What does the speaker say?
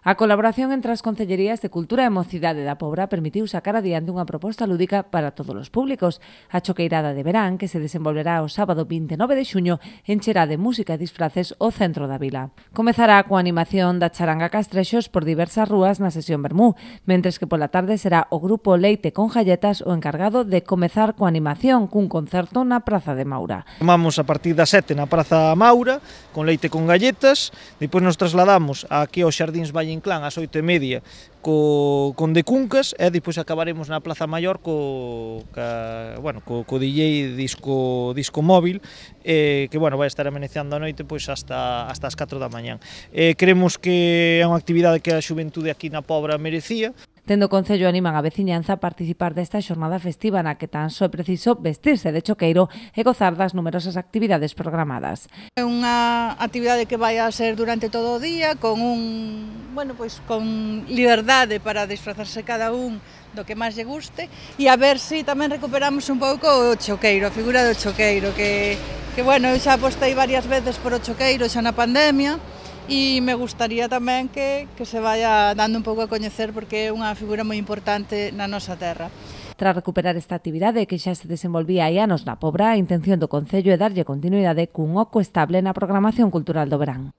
A colaboración entre as Concellerías de Cultura e Mocidade da Pobra permitiu sacar adiante unha proposta lúdica para todos os públicos. A choqueirada de verán, que se desenvolverá o sábado 29 de xuño, encherá de música e disfraces o centro da vila. Comezará coa animación da charanga Castrexos por diversas rúas na sesión vermú, mentres que pola tarde será o grupo Leite con Galletas o encargado de comezar coa animación cun concerto na Praza de Maura. Tomamos a partir das 7 na Praza Maura, con Leite con Galletas, depois nos trasladamos aquí aos Xardíns Valle Inclán ás 8:30 con De Cuncas e depois acabaremos na Plaza Maior co DJ disco móvil que vai estar amenizando a noite pois hasta as 4 da mañán. Creemos que é unha actividade que a xuventude aquí na Pobra merecía. Dende o Concello animan a veciñanza a participar desta xornada festiva na que tan só é preciso vestirse de choqueiro e gozar das numerosas actividades programadas. É unha actividade que vai a ser durante todo o día con con liberdade para disfrazarse cada un do que máis lle guste e a ver se tamén recuperamos un pouco o choqueiro, a figura do choqueiro que eu xa apostei varias veces por o choqueiro xa na pandemia. E me gustaría tamén que se vaya dando un pouco a coñecer porque é unha figura moi importante na nosa terra. Tras recuperar esta actividade que xa se desenvolvía hai anos na Pobra, a intención do Concello é darlle continuidade cun oco estable na programación cultural do verán.